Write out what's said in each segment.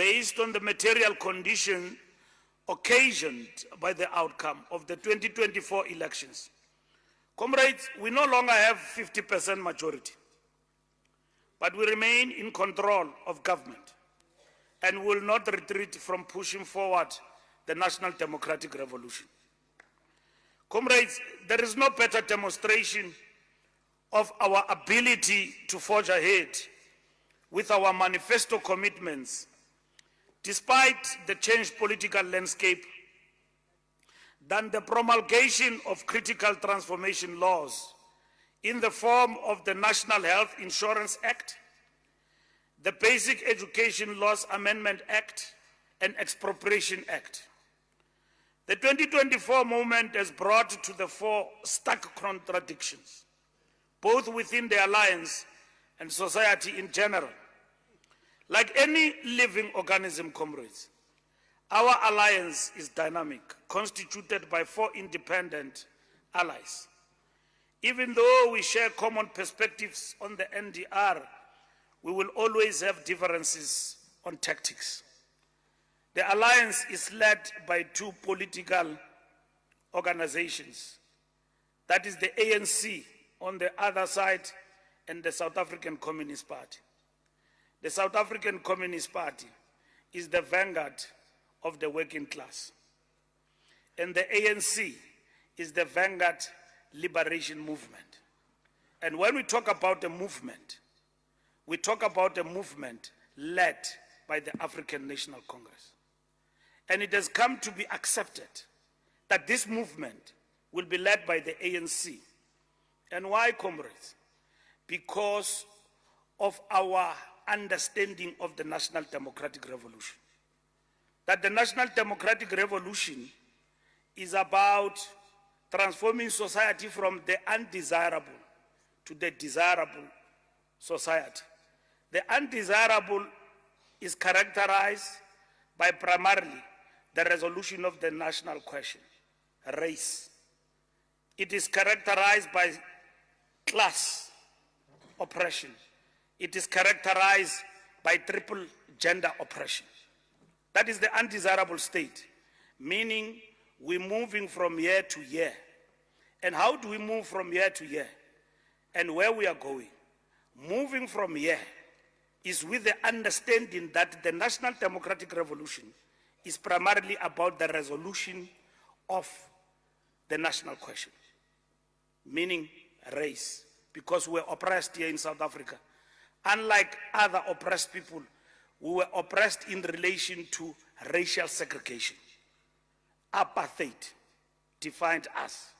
based on the material condition occasioned by the outcome of the 2024 elections. Comrades, we no longer have 50% majority, but we remain in control of government and will not retreat from pushing forward the national democratic revolution. Comrades, there is no better demonstration of our ability to forge ahead with our manifesto commitments, despite the changed political landscape, than the promulgation of critical transformation laws in the form of the National Health Insurance Act, the Basic Education Laws Amendment Act, and Expropriation Act. The 2024 movement has brought to the fore stark contradictions, both within the alliance and society in general. Like any living organism, comrades, our alliance is dynamic, constituted by 4 independent allies. Even though we share common perspectives on the NDR, we will always have differences on tactics. The alliance is led by 2 political organizations. That is the ANC on the other side and the South African Communist Party. The South African Communist Party is the vanguard of the working class. And the ANC is the vanguard liberation movement. And when we talk about the movement, we talk about a movement led by the African National Congress. And it has come to be accepted that this movement will be led by the ANC. And why, comrades? Because of our understanding of the National Democratic Revolution. That the National Democratic Revolution is about transforming society from the undesirable to the desirable society. The undesirable is characterized by primarily the resolution of the national question, race. It is characterized by class oppression. It is characterized by triple gender oppression. That is the undesirable state, meaning we're moving from year to year. And how do we move from year to year? And where we are going? Moving from year is with the understanding that the National Democratic Revolution is primarily about the resolution of the national question, meaning race, because we're oppressed here in South Africa. Unlike other oppressed people, we were oppressed in relation to racial segregation. Apartheid defined us.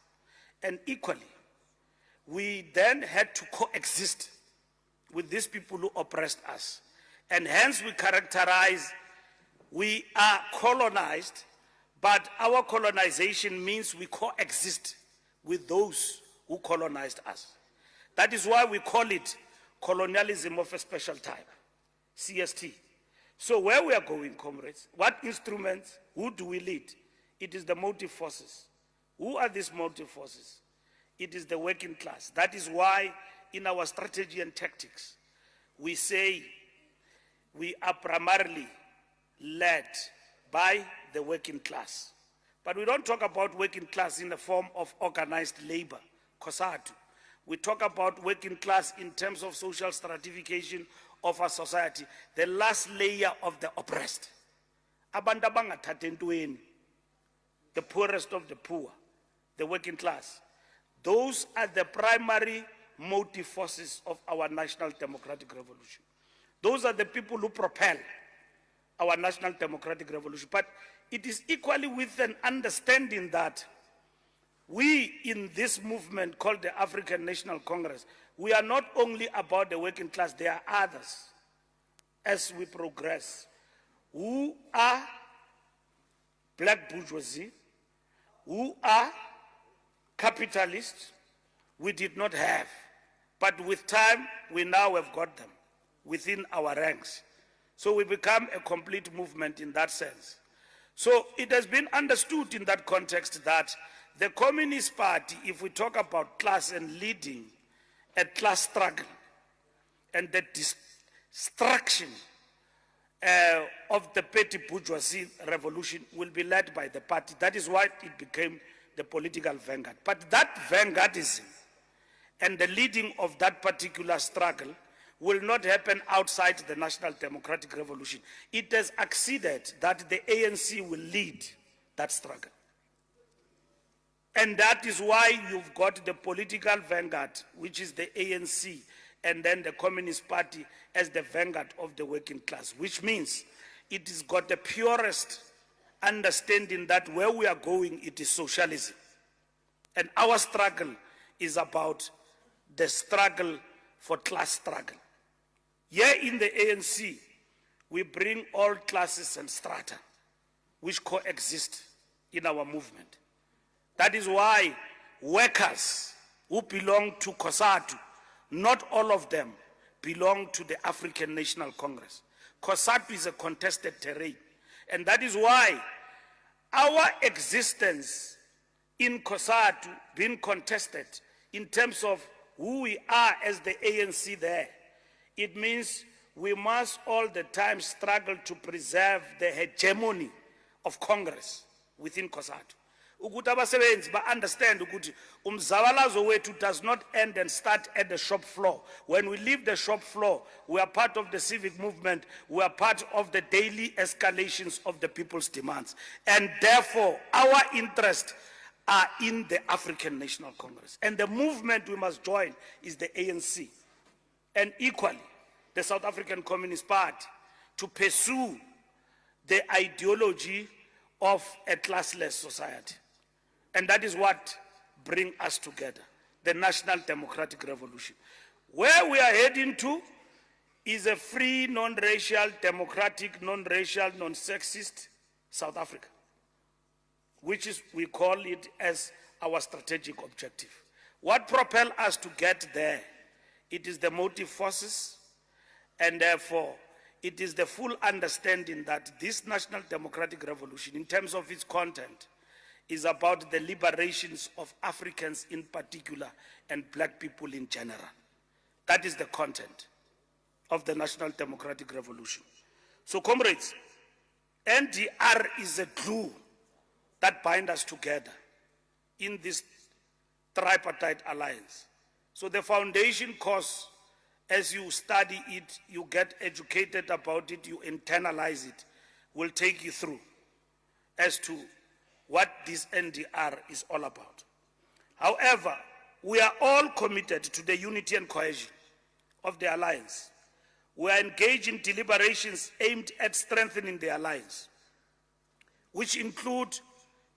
And equally, we then had to coexist with these people who oppressed us. And hence we characterize, we are colonized, but our colonization means we coexist with those who colonized us. That is why we call it colonialism of a special type, CST. So where we are going, comrades, what instruments, who do we lead? It is the motive forces. Who are these motive forces? It is the working class. That is why in our strategy and tactics, we say we are primarily led by the working class. But we don't talk about working class in the form of organized labor, COSATU. We talk about working class in terms of social stratification of our society, the last layer of the oppressed. Abantu abangathathi ntweni, the poorest of the poor, the working class. Those are the primary motive forces of our National Democratic Revolution. Those are the people who propel our National Democratic Revolution. But it is equally with an understanding that we in this movement called the African National Congress, we are not only about the working class, there are others as we progress who are black bourgeoisie, who are capitalists we did not have. But with time, we now have got them within our ranks. So we become a complete movement in that sense. So it has been understood in that context that the Communist Party, if we talk about class and leading a class struggle and the destruction of the petty bourgeoisie revolution will be led by the party. That is why it became the political vanguard. But that vanguardism and the leading of that particular struggle will not happen outside the National Democratic Revolution. It has acceded that the ANC will lead that struggle. And that is why you've got the political vanguard, which is the ANC, and then the Communist Party as the vanguard of the working class, which means it has got the purest understanding that where we are going, it is socialism. And our struggle is about the struggle for class struggle. Here in the ANC, we bring all classes and strata which coexist in our movement. That is why workers who belong to COSATU, not all of them belong to the African National Congress. COSATU is a contested terrain. And that is why our existence in COSATU being contested in terms of who we are as the ANC there, it means we must all the time struggle to preserve the hegemony of Congress within COSATU. Ukuthi abasebenzi ba-understand ukuthi umzabalazo wethu does not end and start at the shop floor. When we leave the shop floor, we are part of the civic movement, we are part of the daily escalations of the people's demands. And therefore, our interests are in the African National Congress. And the movement we must join is the ANC. And equally, the South African Communist Party, to pursue the ideology of a classless society. And that is what brings us together, the National Democratic Revolution. Where we are heading to is a free, non-racial, democratic, non-racial, non-sexist South Africa, which is, we call it as our strategic objective. What propels us to get there? It is the motive forces, and therefore it is the full understanding that this National Democratic Revolution, in terms of its content, is about the liberations of Africans in particular and black people in general. That is the content of the National Democratic Revolution. So comrades, NDR is a glue that binds us together in this tripartite alliance. So the foundation course, as you study it, you get educated about it, you internalize it, will take you through as to what this NDR is all about. However, we are all committed to the unity and cohesion of the alliance. We are engaged in deliberations aimed at strengthening the alliance, which include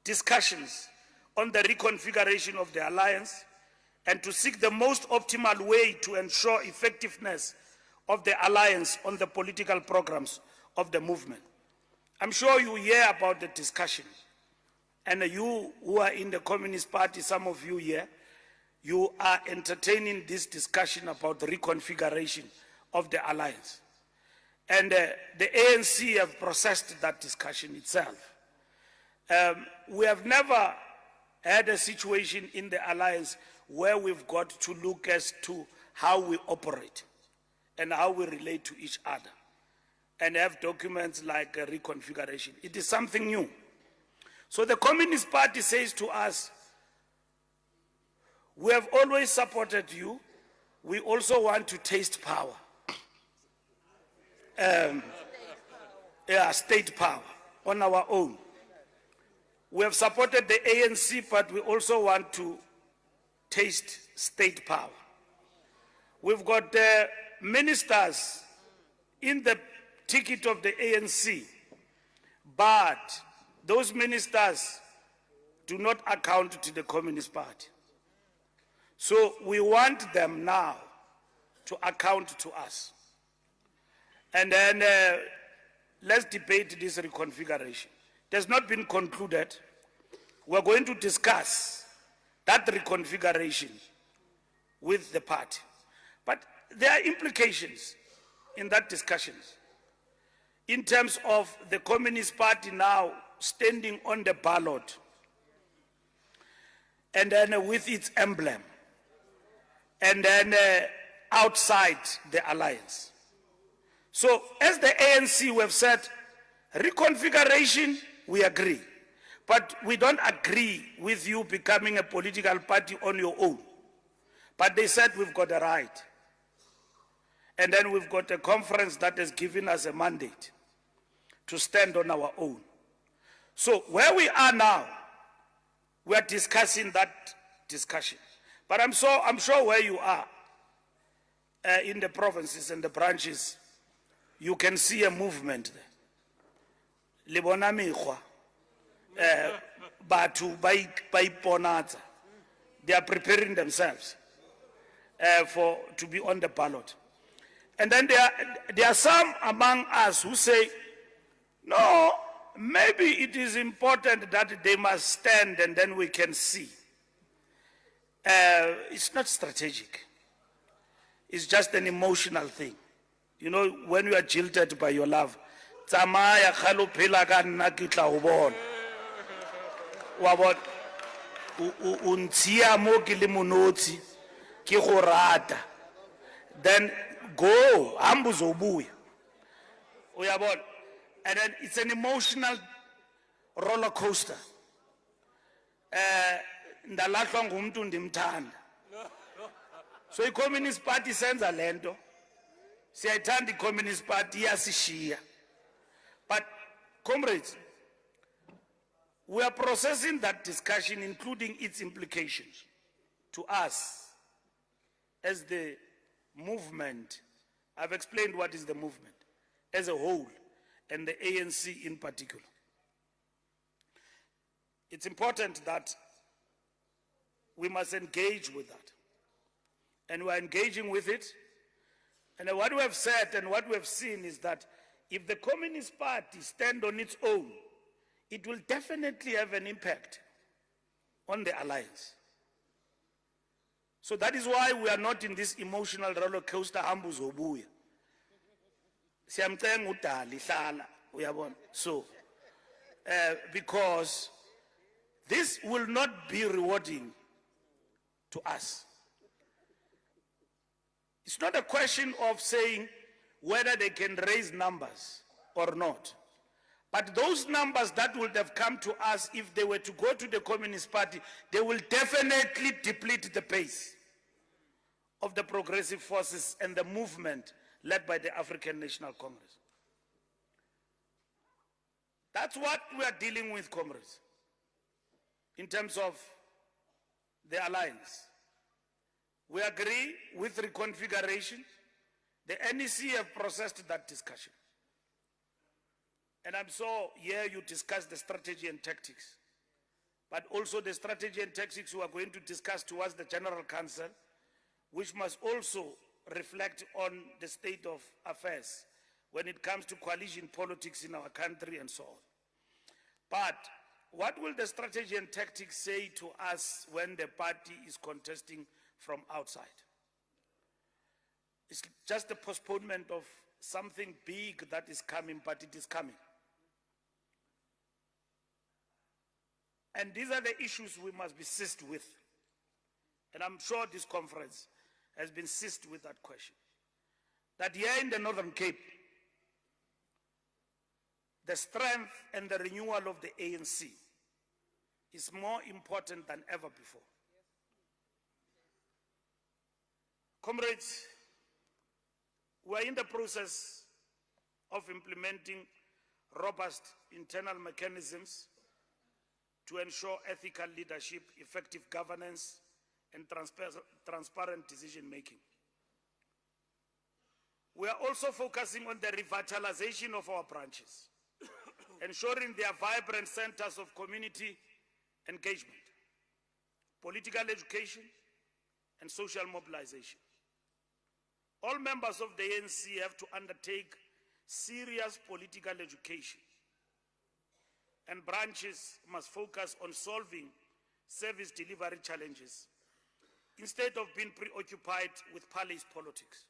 discussions on the reconfiguration of the alliance and to seek the most optimal way to ensure effectiveness of the alliance on the political programs of the movement. I'm sure you hear about the discussion. And you who are in the Communist Party, some of you here, you are entertaining this discussion about the reconfiguration of the alliance. And the ANC have processed that discussion itself. We have never had a situation in the alliance where we've got to look as to how we operate and how we relate to each other and have documents like a reconfiguration. It is something new. So the Communist Party says to us, we have always supported you. We also want to taste power. State power on our own. We have supported the ANC, but we also want to taste state power. We've got ministers in the ticket of the ANC, but those ministers do not account to the Communist Party. So we want them now to account to us. And then let's debate this reconfiguration. It has not been concluded. We're going to discuss that reconfiguration with the party. But there are implications in that discussion in terms of the Communist Party now standing on the ballot and then with its emblem and then outside the alliance. So as the ANC we have said, Reconfiguration, we agree. But we don't agree with you becoming a political party on your own. But they said we've got a right. And then we've got a conference that has given us a mandate to stand on our own. So where we are now, we are discussing that discussion. But I'm sure where you are, in the provinces and the branches, you can see a movement there. Libona mekgwa, batho ba iponatsa. They are preparing themselves to be on the ballot. And then there are some among us who say, no, maybe it is important that they must stand and then we can see. It's not strategic. It's just an emotional thing. You know, when you are jilted by your love, tsamaya khalo phela ka nna ke tla o bona. Wa bona o ntshia mo ke le monotsi ke go rata. Then go hamba uzobuya. Uyabona? And then it's an emotional roller coaster. Ndalahlwa ngumuntu ndimthanda. So i-Communist Party senza lento. Siyayithanda i-Communist Party iyasishiya. But comrades, we are processing that discussion, including its implications to us as the movement. I've explained what is the movement as a whole, and the ANC in particular. It's important that we must engage with that. And we're engaging with it. And what we have said and what we have seen is that if the Communist Party stands on its own, it will definitely have an impact on the alliance. So that is why we are not in this emotional roller coaster, hamba uzobuya. Siyamcenga uDali hlala uyabona. So because this will not be rewarding to us. It's not a question of saying whether they can raise numbers or not. But those numbers that would have come to us if they were to go to the Communist Party, they will definitely deplete the base of the progressive forces and the movement led by the African National Congress. That's what we are dealing with, comrades, in terms of the alliance. We agree with reconfiguration. The NEC have processed that discussion. And I'm so here you discuss the strategy and tactics, but also the strategy and tactics we are going to discuss towards the General Council, which must also reflect on the state of affairs when it comes to coalition politics in our country and so on. But what will the strategy and tactics say to us when the party is contesting from outside? It's just a postponement of something big that is coming, but it is coming. And these are the issues we must be seized with. And I'm sure this conference has been seized with that question. That here in the Northern Cape, the strength and the renewal of the ANC is more important than ever before. Comrades, we are in the process of implementing robust internal mechanisms to ensure ethical leadership, effective governance, and transparent decision-making. We are also focusing on the revitalization of our branches, ensuring they are vibrant centers of community engagement, political education, and social mobilization. All members of the ANC have to undertake serious political education, and branches must focus on solving service delivery challenges instead of being preoccupied with palace politics.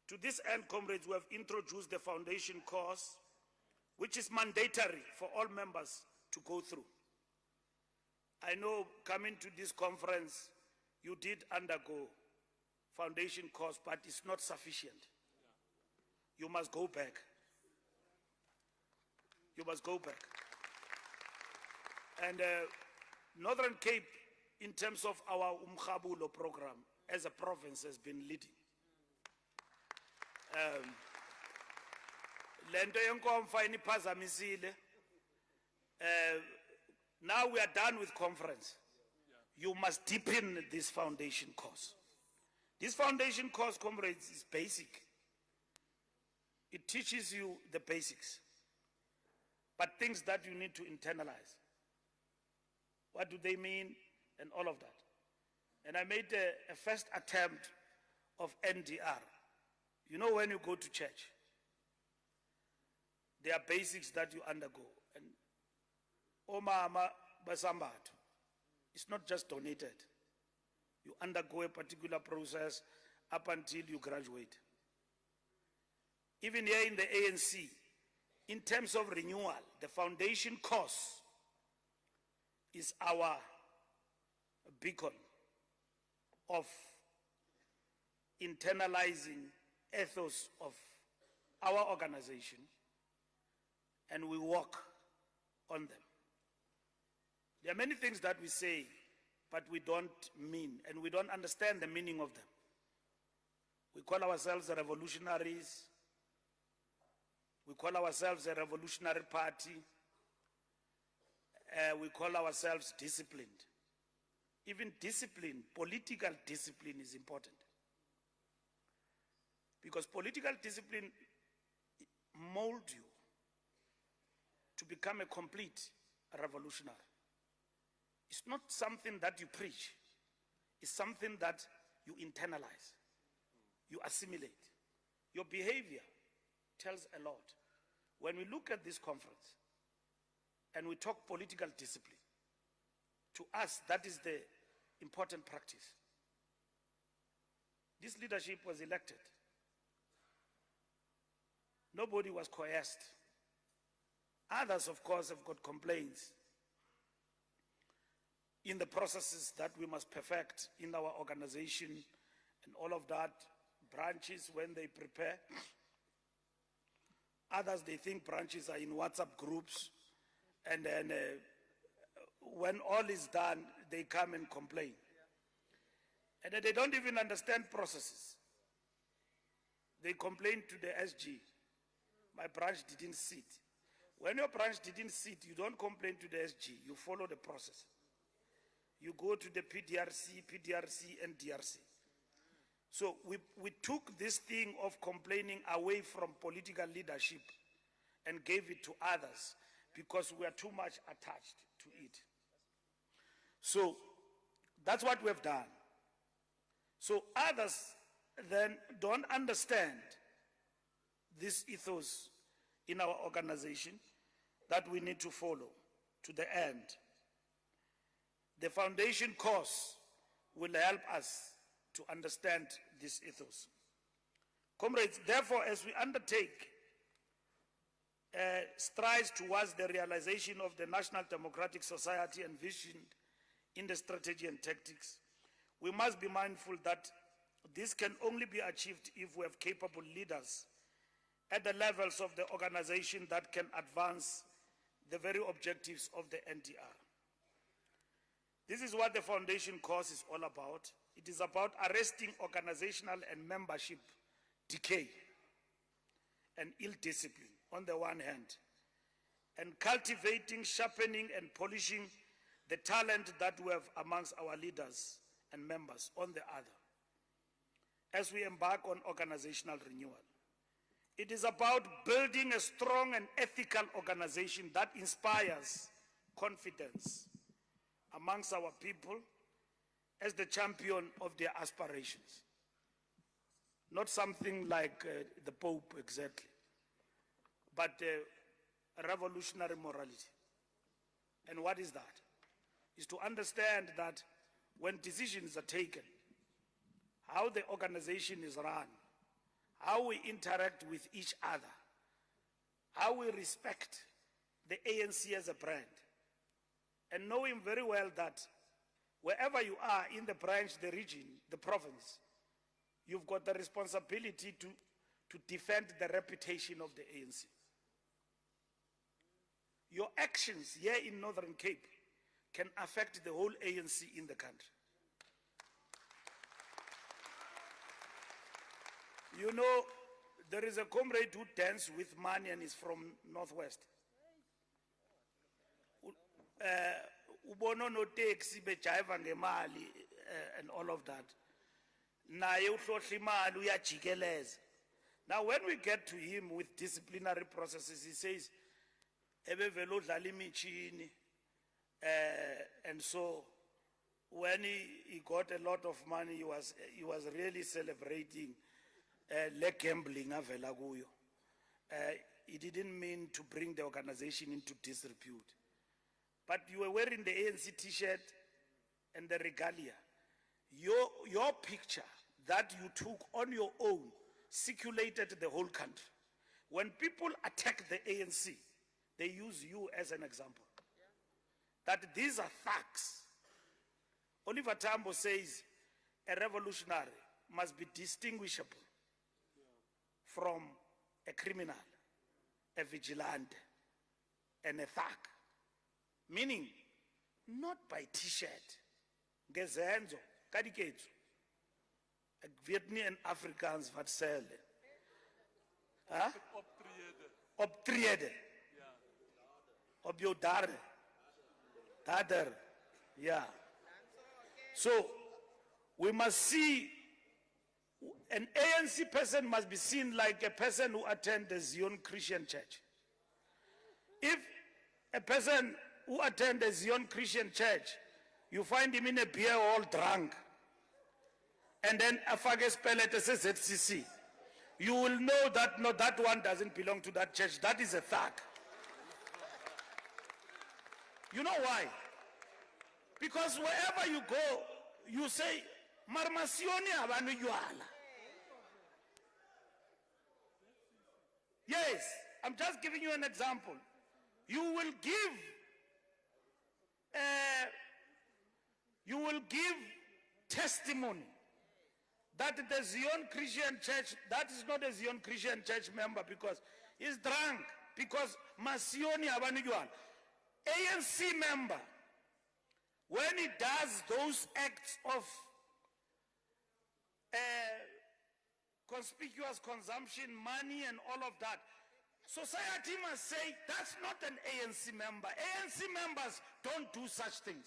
To this end, comrades, we have introduced the foundation course, which is mandatory for all members to go through. I know coming to this conference, you did undergo foundation course, but it's not sufficient. You must go back You must go back. And Northern Cape, in terms of our Umkhabulo program, as a province, has been leading. Lento yenkomfa iniphazamisile. Now we are done with conference. You must deepen this foundation course. This foundation course, comrades, is basic. It teaches you the basics, but things that you need to internalize. What do they mean? And all of that. And I made a first attempt of NDR. You know, when you go to church, there are basics that you undergo. And Omama Basambato, it's not just donated. You undergo a particular process up until you graduate. Even here in the ANC, in terms of renewal, the foundation course is our beacon of internalizing ethos of our organization, and we work on them. There are many things that we say, but we don't mean, and we don't understand the meaning of them. We call ourselves revolutionaries. We call ourselves a revolutionary party. We call ourselves disciplined. Even discipline, political discipline is important. Because political discipline molds you to become a complete revolutionary. It's not something that you preach. It's something that you internalize, you assimilate. Your behavior tells a lot. When we look at this conference and we talk political discipline, to us, that is the important practice. This leadership was elected. Nobody was coerced. Others, of course, have got complaints in the processes that we must perfect in our organization and all of that. Branches, when they prepare. Others, they think branches are in WhatsApp groups, and then when all is done, they come and complain. And then they don't even understand processes. They complain to the SG. My branch didn't sit. When your branch didn't sit, you don't complain to the SG. You follow the process. You go to the PDRC, and DRC. So we took this thing of complaining away from political leadership and gave it to others because we are too much attached to it. So that's what we have done. So others then don't understand this ethos in our organization that we need to follow to the end. The foundation course will help us to understand this ethos. Comrades, therefore, as we undertake strides towards the realization of the National Democratic Society envisioned in the strategy and tactics, we must be mindful that this can only be achieved if we have capable leaders at the levels of the organization that can advance the very objectives of the NDR. This is what the foundation course is all about. It is about arresting organizational and membership decay and ill discipline on the one hand, and cultivating, sharpening, and polishing the talent that we have amongst our leaders and members on the other, as we embark on organizational renewal. It is about building a strong and ethical organization that inspires confidence amongst our people as the champion of their aspirations. Not something like the Pope exactly, but a revolutionary morality. And what is that? Is to understand that when decisions are taken, how the organization is run, how we interact with each other, how we respect the ANC as a brand, and knowing very well that wherever you are in the branch, the region, the province, you've got the responsibility to defend the reputation of the ANC. your actions here in Northern Cape can affect the whole ANC in the country. You know, there is a comrade who dances with money and is from Northwest. Ubono no taxi bejiva ngemali and all of that. Naye uhlohla imali uyajikeleza. Now when we get to him with disciplinary processes, he says, ebevelo dlala imichini, and so when he got a lot of money, he was really celebrating le gambling avela kuyo. He didn't mean to bring the organization into disrepute. But you were wearing the ANC t-shirt and the regalia. Your picture that you took on your own circulated the whole country. When people attack the ANC, they use you as an example. That these are facts. Oliver Tambo says a revolutionary must be distinguishable from a criminal, a vigilante, and a thug. Meaning, not by t-shirt, ngezenzo, kadiketsu, Vietnamese Afrikaans wat sell. Huh? Optreden. Op jou dade. Dader. Yeah. So, we must see, an ANC person must be seen like a person who attends the Zion Christian Church. If a person who attends the Zion Christian Church, you find him in a beer all drunk, and then afage spellet says ZCC, you will know that no, that one doesn't belong to that church. That is a thug. You know why? Because wherever you go, you say, Marmasioni abanu yuala. Yes, I'm just giving you an example. You will give testimony that the Zion Christian Church, that is not a Zion Christian Church member because he's drunk, because Masioni Abaniguan, ANC member, when he does those acts of conspicuous consumption, money and all of that, society must say that's not an ANC member. ANC members don't do such things.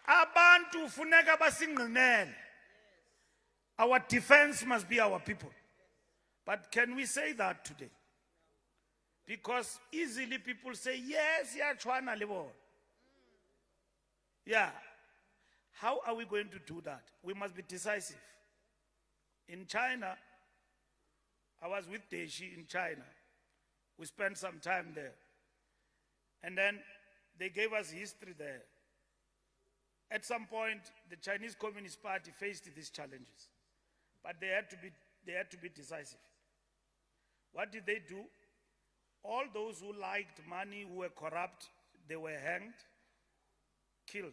Abantu funeka basingqinele. Our defense must be our people. But can we say that today? Because easily people say, yes, yachwana libo. Yeah. How are we going to do that? We must be decisive. In China, I was with Deshi in China. We spent some time there. And then they gave us history there. At some point, the Chinese Communist Party faced these challenges. But they had to be decisive. What did they do? All those who liked money, who were corrupt, they were hanged, killed.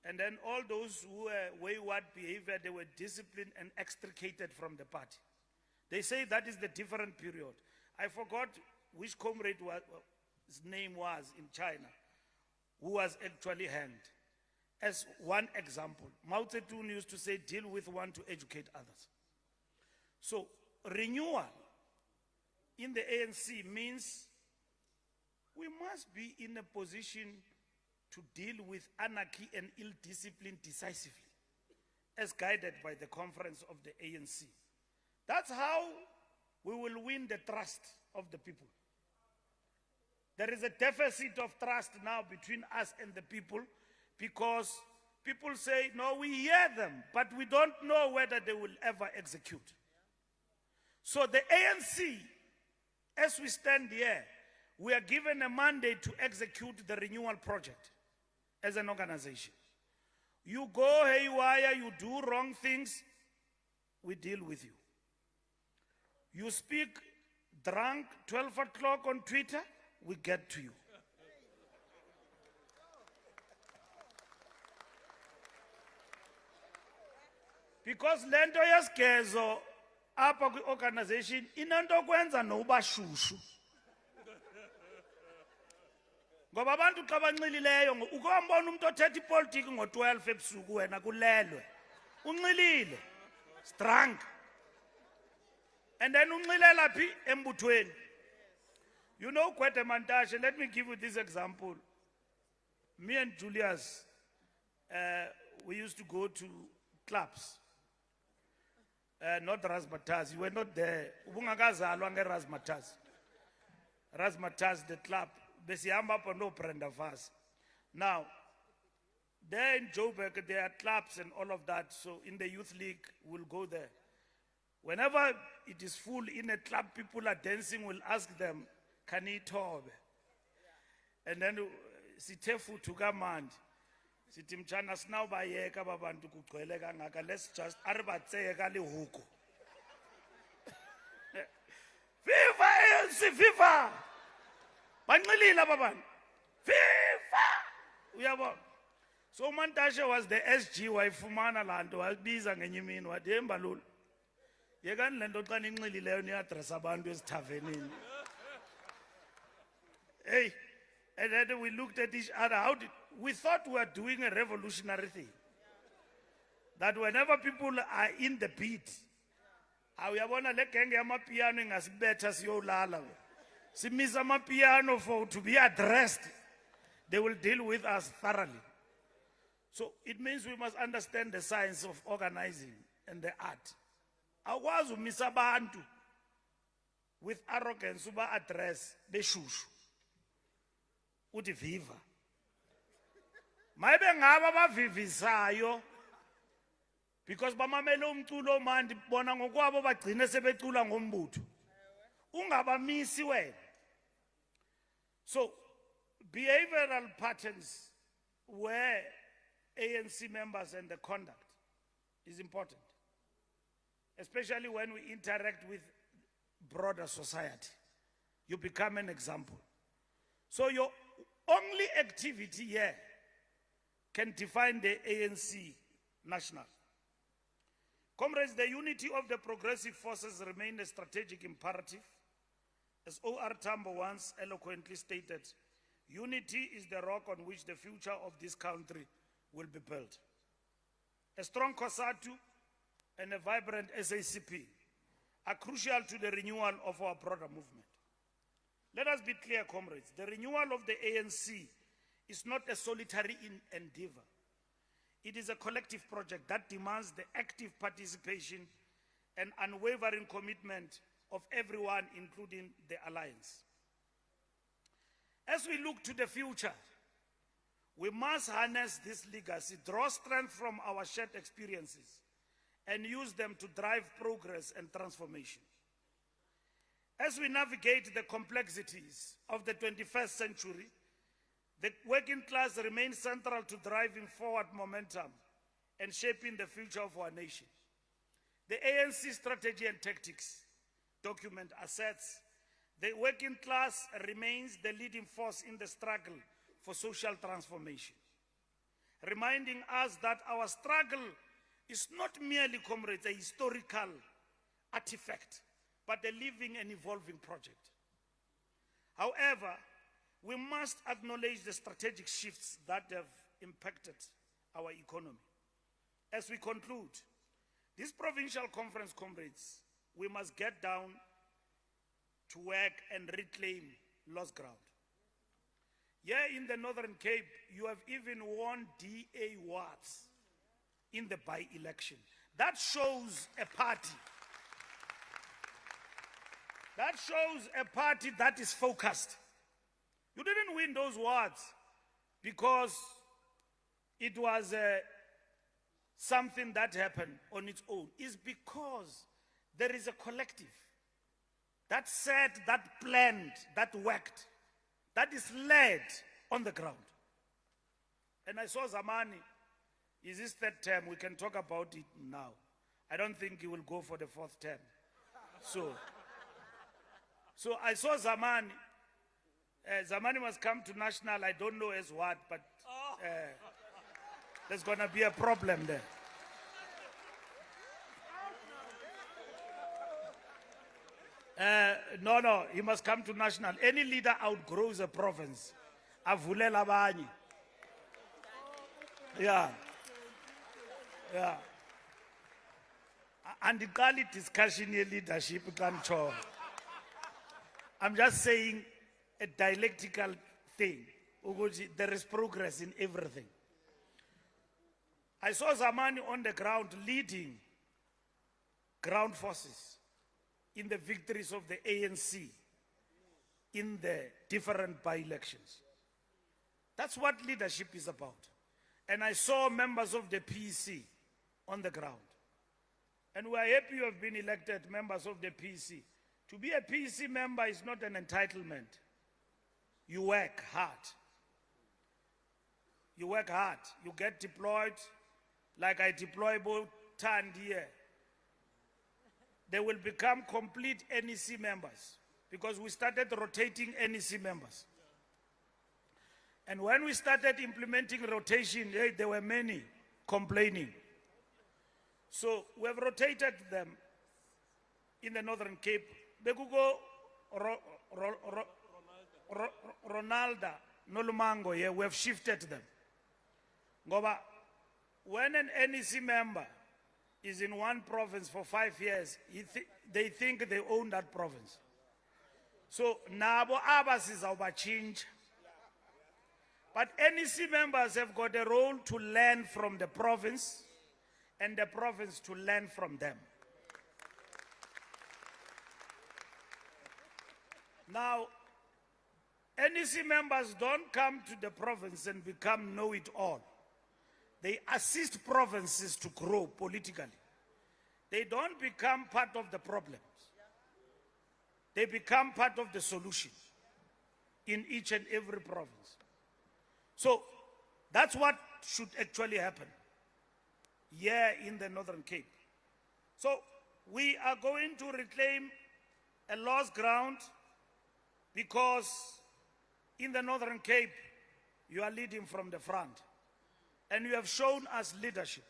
And then all those who were wayward behavior, they were disciplined and extricated from the party. They say that is the different period. I forgot which comrade his name was in China, who was actually hanged. As one example, Mao Zedong used to say, deal with one to educate others. So, renewal in the ANC means we must be in a position to deal with anarchy and ill discipline decisively, as guided by the conference of the ANC. That's how we will win the trust of the people. There is a deficit of trust now between us and the people because people say, no, we hear them, but we don't know whether they will ever execute. So the ANC, as we stand here, we are given a mandate to execute the renewal project as an organization. You go haywire, you do wrong things, we deal with you. You speak drunk 12 o'clock on Twitter, we get to you. Because lento yasgezo apha kwi-organization inento kwenza noba shushu. Ngoba abantu xa banxilileyo ukubona umuntu othetha ipolitiki ngo-12 ebusuku wena kulelwe. Unxilile. Drunk. And then unxilela phi embuthweni. You know, Kwete Mantashe, let me give you this example. Me and Julius, we used to go to clubs. Not Razmataz, you were not there. Ubungakazalwa ngeRazmataz. Razmataz, the club. Besihamba pa no prenda fast. Now, there in Joburg, there are clubs and all of that. So in the youth league, we'll go there. Whenever it is full in a club, people are dancing, we'll ask them, can he tobe? And then, sitefu tukamandi. Sitimchana snaw bayeka babantu kugcwele kangaka. Let's just arbatseka lihuko. FIFA ANC FIFA. Banxilile babantu. FIFA. Uyabona. So Mantashe was the SG wayifumana lanto wabiza ngenye imini wathi Mbalula. Yekani lento xa ninxilileyo niadress abantu esithavenini. Hey, and then we looked at each other. We thought we were doing a revolutionary thing. That whenever people are in the beat, uyabona le genge yamapiano ingasibetha siyolala. Simisa amapiano for to be addressed. They will deal with us thoroughly. So it means we must understand the science of organizing and the art. Awukwazi umisa abantu with arrogance uba address beshushu. Uthi viva. Mayibe ngaba bavivisayo because bamamela umculo manje bona ngokwabo bagcine sebecula ngombutho. Ungabamisi wena. So behavioral patterns where ANC members and the conduct is important, especially when we interact with broader society. You become an example. So your only activity here can define the ANC national. Comrades, the unity of the progressive forces remain a strategic imperative. As O.R. Tambo once eloquently stated, unity is the rock on which the future of this country will be built. A strong COSATU and a vibrant SACP are crucial to the renewal of our broader movement. Let us be clear, comrades. The renewal of the ANC is not a solitary endeavor. It is a collective project that demands the active participation and unwavering commitment of everyone, including the alliance. As we look to the future, we must harness this legacy, draw strength from our shared experiences, and use them to drive progress and transformation. As we navigate the complexities of the 21st century, the working class remains central to driving forward momentum and shaping the future of our nation. The ANC strategy and tactics document asserts the working class remains the leading force in the struggle for social transformation, reminding us that our struggle is not merely, comrades, a historical artifact, but a living and evolving project. However, we must acknowledge the strategic shifts that have impacted our economy. As we conclude, this provincial conference, comrades, we must get down to work and reclaim lost ground. Here in the Northern Cape, you have even won DA wards in the by-election. That shows a party. That shows a party that is focused. You didn't win those wards because it was something that happened on its own. It's because there is a collective that said, that planned, that worked, that is led on the ground. And I saw Zamani, is his third term, we can talk about it now. I don't think he will go for the fourth term. So I saw Zamani. Zamani must come to national, I don't know as what, but there's gonna be a problem there. No, he must come to national. Any leader outgrows a province. Avulela abanye. Yeah. And the Kali discussion here leadership can show. I'm just saying a dialectical thing. There is progress in everything. I saw Zamani on the ground leading ground forces in the victories of the ANC in the different by-elections. That's what leadership is about. And I saw members of the PEC on the ground. And we are happy you have been elected members of the PEC. To be a PEC member is not an entitlement. You work hard. You work hard. You get deployed, like I deploy both Tand here. They will become complete NEC members because we started rotating NEC members. And when we started implementing rotation, there were many complaining. So we have rotated them in the Northern Cape. Bekugo Ronaldo, Nolumango, yeah, we have shifted them. Ngoba, when an NEC member is in one province for 5 years, they think they own that province. So, nabo abas is our change. But NEC members have got a role to learn from the province and the province to learn from them. Now, NEC members don't come to the province and become know-it-all. They assist provinces to grow politically. They don't become part of the problems. They become part of the solution in each and every province. So that's what should actually happen here in the Northern Cape. So we are going to reclaim a lost ground because in the Northern Cape, you are leading from the front. And you have shown us leadership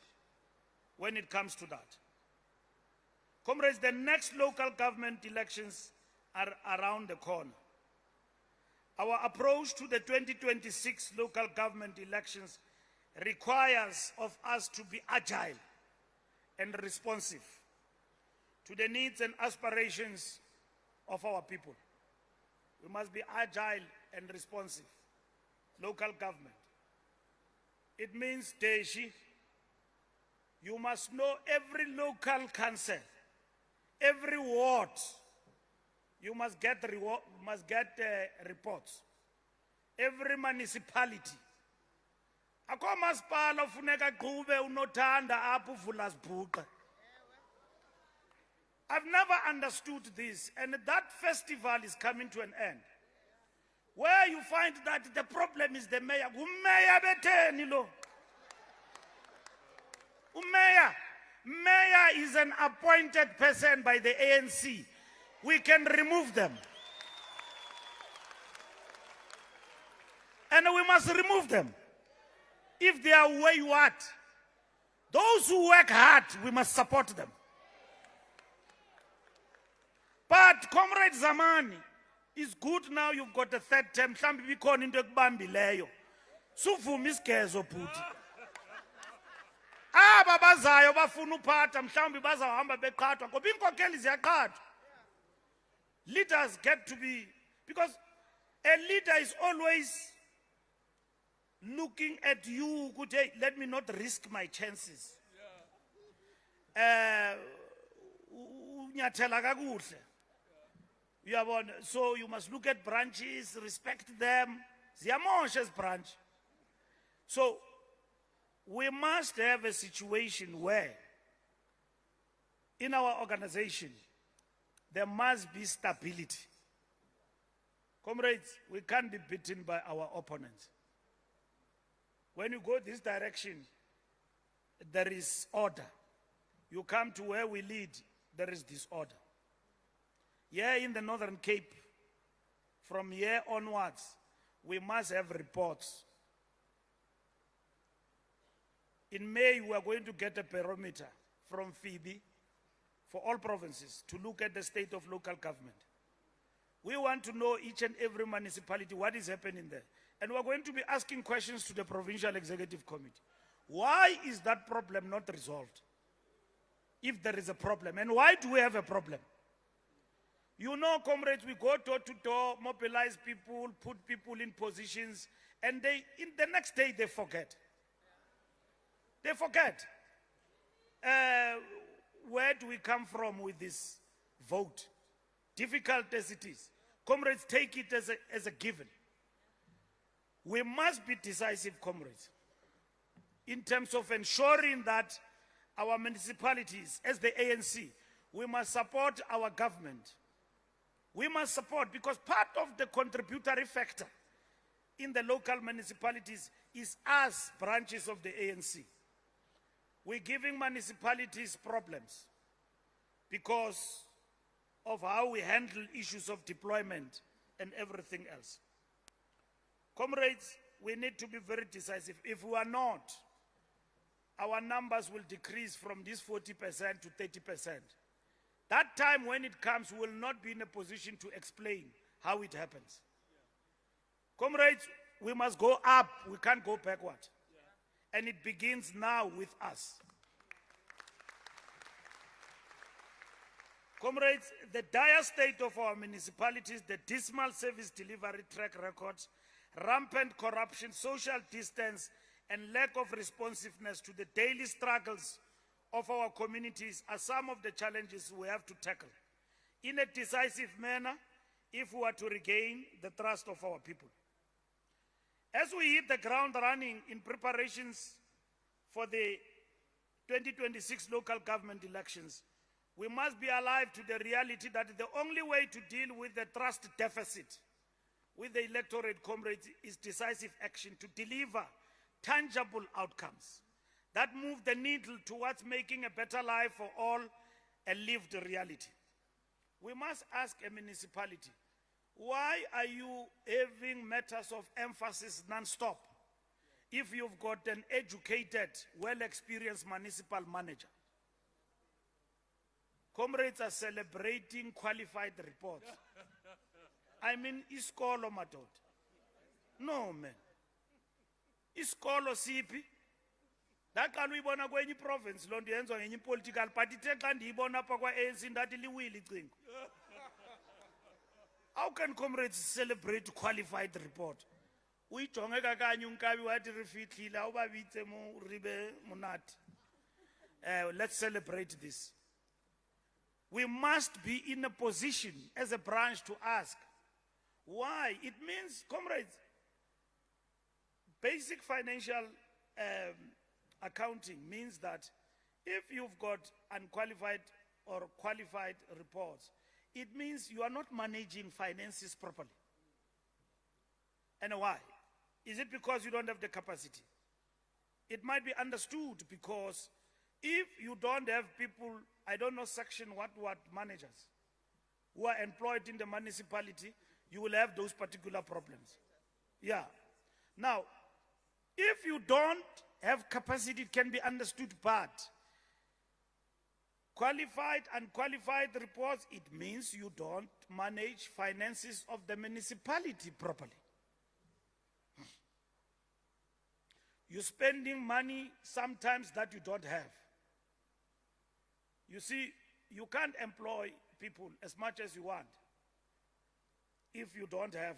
when it comes to that. Comrades, the next local government elections are around the corner. Our approach to the 2026 local government elections requires of us to be agile and responsive to the needs and aspirations of our people. We must be agile and responsive. Local government. It means, Deshi, you must know every local council, every ward. You must get reports. Every municipality. Ako masipala ufuneka qhube unothanda apho uvula sibhuqa. I've never understood this, and that festival is coming to an end. Where you find that the problem is the mayor. Mayor beteni lo. Mayor is an appointed person by the ANC. We can remove them. And we must remove them. If they are where you are. Those who work hard, we must support them. But Comrade Zamani, it's good now you've got a third term. Mhlambi bikhona into ekubambileyo. Suvuma isigezo bhuti. Aba bazayo bafuna uphatha mhlambi bazahamba beqhathwa ngoba inkokeli ziyaqhathwa. Leaders get to be, because a leader is always looking at you, good, hey, let me not risk my chances. Unyathela kakuhle. So you must look at branches, respect them. Ziyamosha ezi branch. So we must have a situation where in our organization there must be stability. Comrades, we can't be beaten by our opponents. When you go this direction, there is order. You come to where we lead, there is disorder. Here in the Northern Cape, from here onwards, we must have reports. In May, we are going to get a barometer from Phoebe for all provinces to look at the state of local government. We want to know each and every municipality what is happening there. And we're going to be asking questions to the Provincial Executive Committee. Why is that problem not resolved? If there is a problem, and why do we have a problem? You know, comrades, we go door to door, mobilize people, put people in positions, and in the next day they forget. They forget. Where do we come from with this vote? Difficult as it is. Comrades, take it as a given. We must be decisive, comrades, in terms of ensuring that our municipalities, as the ANC, we must support our government. We must support, because part of the contributory factor in the local municipalities is us, branches of the ANC. We're giving municipalities problems because of how we handle issues of deployment and everything else. Comrades, we need to be very decisive. If we are not, our numbers will decrease from this 40% to 30%. That time when it comes, we will not be in a position to explain how it happens. Comrades, we must go up. We can't go backward. And it begins now with us. Comrades, the dire state of our municipalities, the dismal service delivery track records, rampant corruption, social distance, and lack of responsiveness to the daily struggles of our communities are some of the challenges we have to tackle in a decisive manner if we are to regain the trust of our people. As we hit the ground running in preparations for the 2026 local government elections, we must be alive to the reality that the only way to deal with the trust deficit with the electorate, comrades, is decisive action to deliver tangible outcomes that move the needle towards making a better life for all a lived reality. We must ask a municipality, why are you having matters of emphasis non-stop if you've got an educated, well-experienced municipal manager? Comrades are celebrating qualified reports. I mean, iskolo madoda. No, man. Iskolo siphi. Daqala uyibona kwenye province lo nto yenziwa ngenye political party ithe xa ndiyibona apha kwa-ANC ndathi liwile icingo. How can comrades celebrate qualified report? Uyijonge kakanye unkabi wathi rifihlile awubabitse mo ribe monate. Let's celebrate this. We must be in a position as a branch to ask why. It means, comrades, basic financial accounting means that if you've got unqualified or qualified reports, it means you are not managing finances properly. And why? Is it because you don't have the capacity? It might be understood because if you don't have people, I don't know section what managers who are employed in the municipality, you will have those particular problems. Yeah. Now, if you don't have capacity, it can be understood, but qualified and unqualified reports, it means you don't manage finances of the municipality properly. You're spending money sometimes that you don't have. You see, you can't employ people as much as you want if you don't have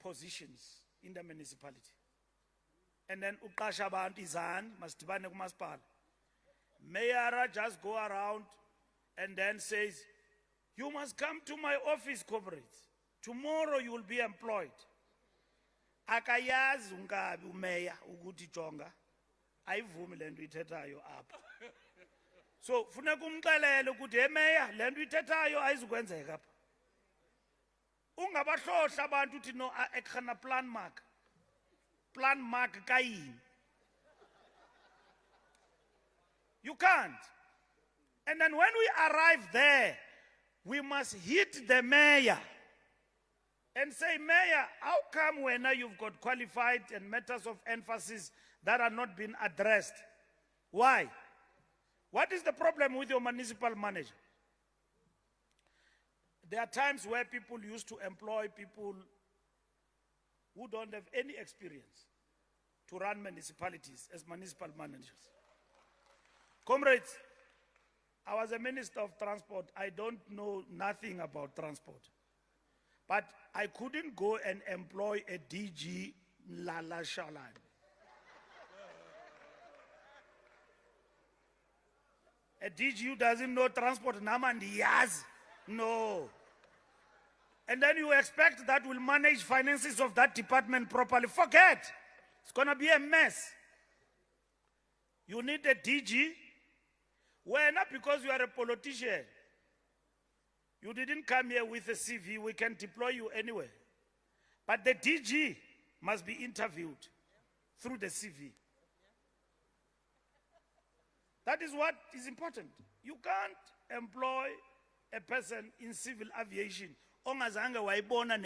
positions in the municipality. And then uqasha abantu izani masidibane kumasipala. Mayor just go around and then says, you must come to my office, comrades. Tomorrow you will be employed. Akayazi ungabi umeya ukuthi jonga ayivumi lento ithethayo apha. So funeka umxelele ukuthi emeya lento ithethayo ayizukwenzeka apha. Ungabahlohla abantu uthi no ekhana plan mark kayini. You can't. And then when we arrive there, we must hit the mayor and say, Mayor, how come when you've got qualified and matters of emphasis that are not being addressed? Why? What is the problem with your municipal manager? There are times where people used to employ people who don't have any experience to run municipalities as municipal managers. Comrades, I was a minister of transport. I don't know nothing about transport. But I couldn't go and employ a DG Lala Shalan. A DG who doesn't know transport, Naman Diaz. No. And then you expect that will manage finances of that department properly. Forget. It's going to be a mess. You need a DG. Well, not because you are a politician. You didn't come here with a CV. We can deploy you anywhere. But the DG must be interviewed through the CV. That is what is important. You can't employ a person in civil aviation ongazange wayibona